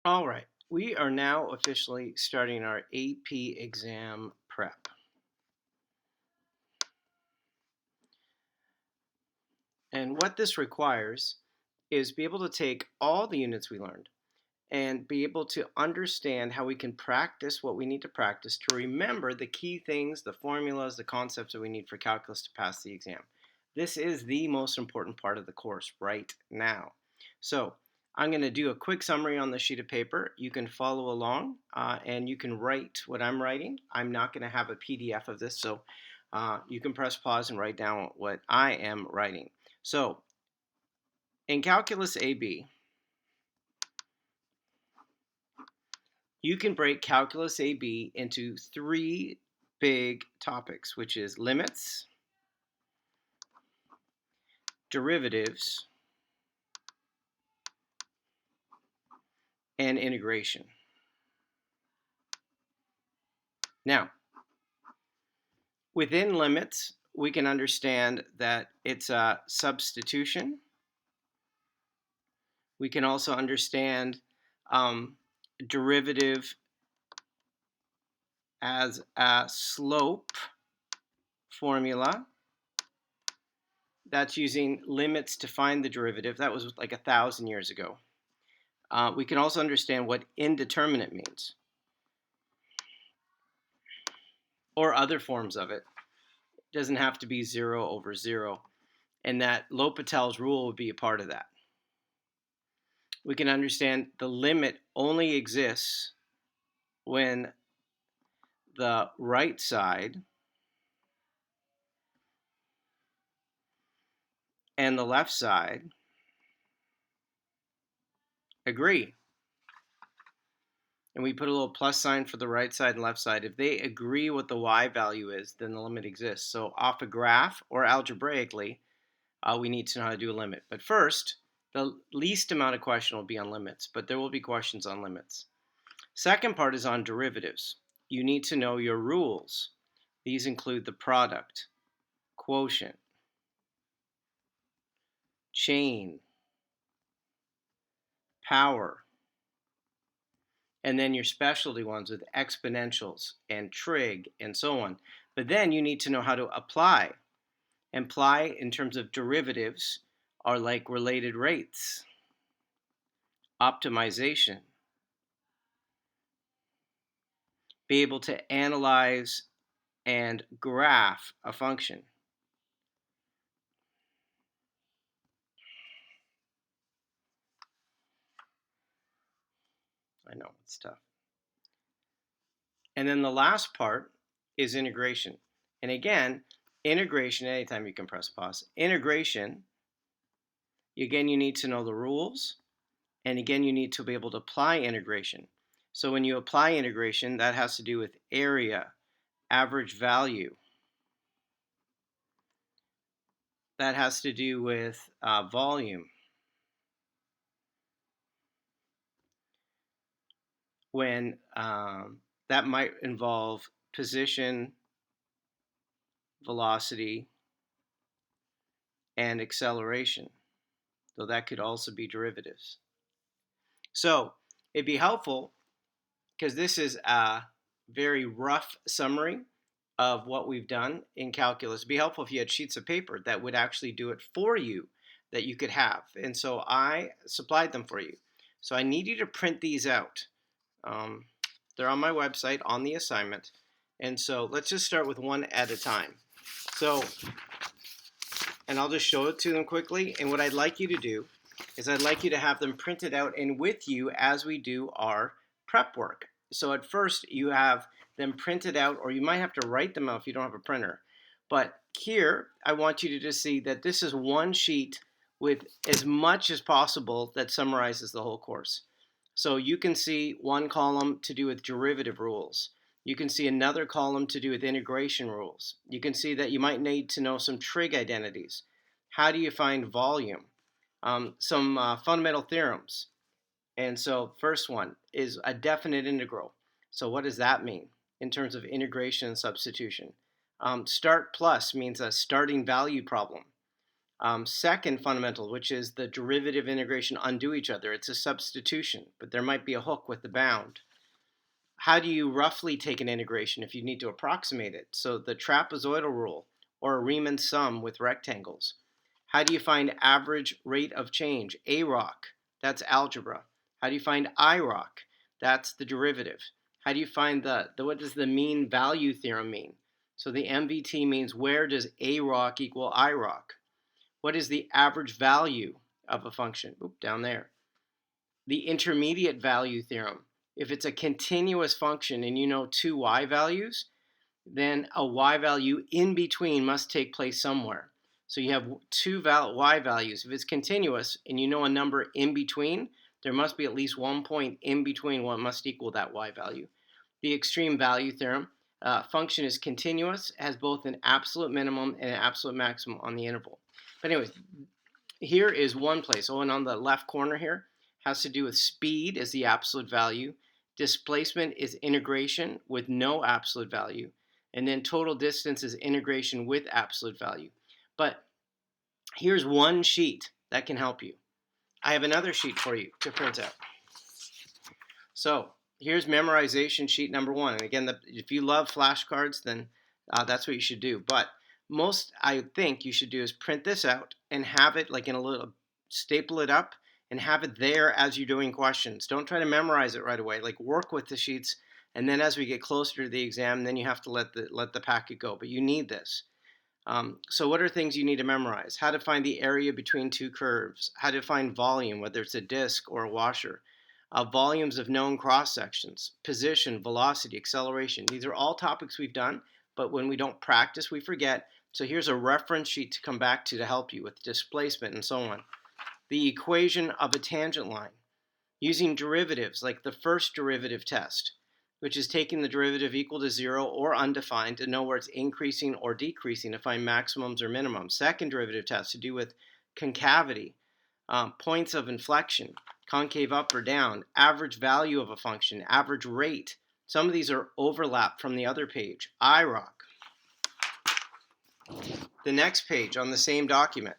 All right, we are now officially starting our AP exam prep. And what this requires is be able to take all the units we learned and be able to understand how we can practice what we need to practice to remember the key things, the formulas, the concepts that we need for calculus to pass the exam. This is the most important part of the course right now. So I'm going to do a quick summary on the sheet of paper. You can follow along and you can write what I'm writing. I'm not going to have a PDF of this, so you can press pause and write down what I am writing. So in Calculus AB, you can break Calculus AB into three big topics, which is limits, derivatives, and integration. Now, within limits, we can understand that it's a substitution. We can also understand derivative as a slope formula. That's using limits to find the derivative. That was like 1,000 years ago. We can also understand what indeterminate means, or other forms of it. It doesn't have to be 0 over 0, and that L'Hopital's rule would be a part of that. We can understand the limit only exists when the right side and the left side agree. And we put a little plus sign for the right side and left side. If they agree what the y value is, then the limit exists. So off a graph or algebraically, we need to know how to do a limit. But first, the least amount of question will be on limits, but there will be questions on limits. Second part is on derivatives. You need to know your rules. These include the product, quotient, chain, power, and then your specialty ones with exponentials and trig and so on. But then you need to know how to apply. Apply in terms of derivatives are like related rates, optimization, be able to analyze and graph a function. I know, it's tough. And then the last part is integration. And again, integration, anytime you can press pause. Integration, again, you need to know the rules. And again, you need to be able to apply integration. So when you apply integration, that has to do with area, average value. That has to do with volume. When that might involve position, velocity, and acceleration, though that could also be derivatives. So it'd be helpful, because this is a very rough summary of what we've done in calculus. It'd be helpful if you had sheets of paper that would actually do it for you, that you could have. And so I supplied them for you. So I need you to print these out. They're on my website on the assignment. And so let's just start with one at a time. So, and I'll just show it to them quickly. And what I'd like you to do is I'd like you to have them printed out and with you as we do our prep work. So at first you have them printed out, or you might have to write them out if you don't have a printer. But here I want you to just see that this is one sheet with as much as possible that summarizes the whole course. So you can see one column to do with derivative rules. You can see another column to do with integration rules. You can see that you might need to know some trig identities. How do you find volume? Some fundamental theorems. And so first one is a definite integral. So what does that mean in terms of integration and substitution? Start plus means a starting value problem. Second fundamental, which is the derivative integration undo each other. It's a substitution, but there might be a hook with the bound. How do you roughly take an integration if you need to approximate it? So the trapezoidal rule, or a Riemann sum with rectangles. How do you find average rate of change? AROC, that's algebra. How do you find IROC? That's the derivative. How do you find what does the mean value theorem mean? So the MVT means where does AROC equal IROC? What is the average value of a function? Oop, down there. The intermediate value theorem. If it's a continuous function and you know two y values, then a y value in between must take place somewhere. So you have two y values. If it's continuous and you know a number in between, there must be at least one point in between what must equal that y value. The extreme value theorem, function is continuous, has both an absolute minimum and an absolute maximum on the interval. But anyways, here is one place. Oh, and on the left corner here has to do with speed is the absolute value. Displacement is integration with no absolute value. And then total distance is integration with absolute value. But here's one sheet that can help you. I have another sheet for you to print out. So here's memorization sheet number 1. And again, if you love flashcards, then that's what you should do. But most I think you should do is print this out and have it like in a little, staple it up and have it there as you're doing questions. Don't try to memorize it right away. Like work with the sheets, and then as we get closer to the exam, then you have to let the packet go. But you need this. So what are things you need to memorize? How to find the area between two curves. How to find volume, whether it's a disk or a washer. Volumes of known cross sections. Position, velocity, acceleration. These are all topics we've done, but when we don't practice, we forget. So here's a reference sheet to come back to help you with displacement and so on. The equation of a tangent line, using derivatives like the first derivative test, which is taking the derivative equal to 0 or undefined to know where it's increasing or decreasing to find maximums or minimums. Second derivative test to do with concavity, points of inflection, concave up or down, average value of a function, average rate. Some of these are overlap from the other page. IROC. The next page on the same document.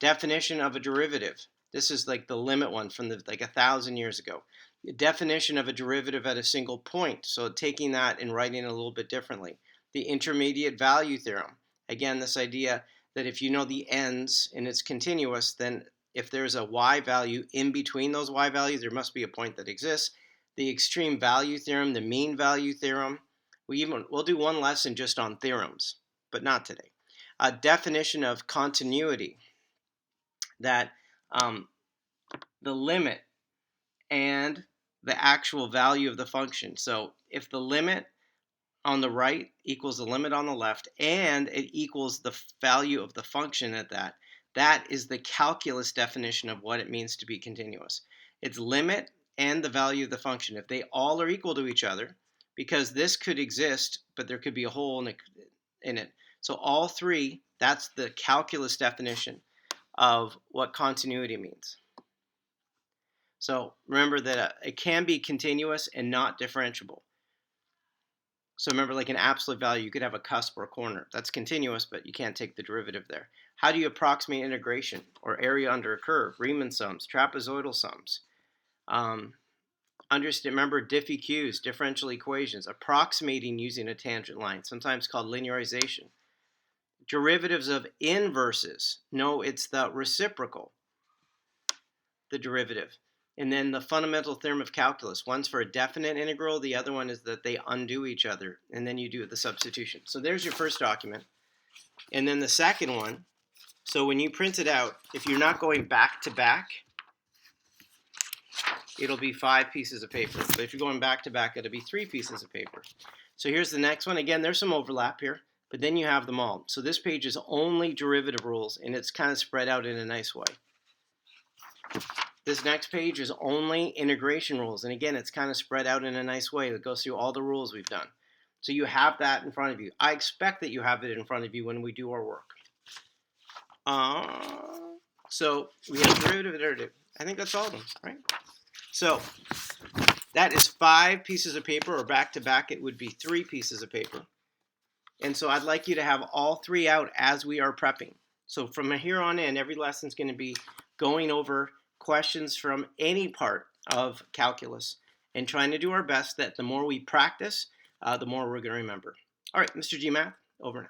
Definition of a derivative. This is like the limit one from like 1,000 years ago. The definition of a derivative at a single point. So taking that and writing it a little bit differently. The intermediate value theorem. Again, this idea that if you know the ends and it's continuous, then if there's a y value in between those y values, there must be a point that exists. The extreme value theorem, the mean value theorem. We'll do one lesson just on theorems, but not today. A definition of continuity. That the limit and the actual value of the function. So if the limit on the right equals the limit on the left and it equals the value of the function at that is the calculus definition of what it means to be continuous. It's limit and the value of the function. If they all are equal to each other, because this could exist, but there could be a hole in it. So all three, that's the calculus definition of what continuity means. So remember that it can be continuous and not differentiable. So remember, like an absolute value, you could have a cusp or a corner. That's continuous, but you can't take the derivative there. How do you approximate integration or area under a curve? Riemann sums, trapezoidal sums. Remember diffie-q's, differential equations, approximating using a tangent line, sometimes called linearization. Derivatives of inverses. No, it's the reciprocal, the derivative. And then the fundamental theorem of calculus. One's for a definite integral. The other one is that they undo each other. And then you do the substitution. So there's your first document. And then the second one. So when you print it out, if you're not going back to back, it'll be 5 pieces of paper. But if you're going back to back, it'll be 3 pieces of paper. So here's the next one. Again, there's some overlap here. But then you have them all. So this page is only derivative rules, and it's kind of spread out in a nice way. This next page is only integration rules, and again, it's kind of spread out in a nice way. It goes through all the rules we've done. So you have that in front of you. I expect that you have it in front of you when we do our work. So we have derivative. I think that's all of them, right? So that is 5 pieces of paper, or back to back, it would be 3 pieces of paper. And so I'd like you to have all 3 out as we are prepping. So from here on in, every lesson is going to be going over questions from any part of calculus and trying to do our best that the more we practice, the more we're going to remember. All right, Mr. GMath, over now.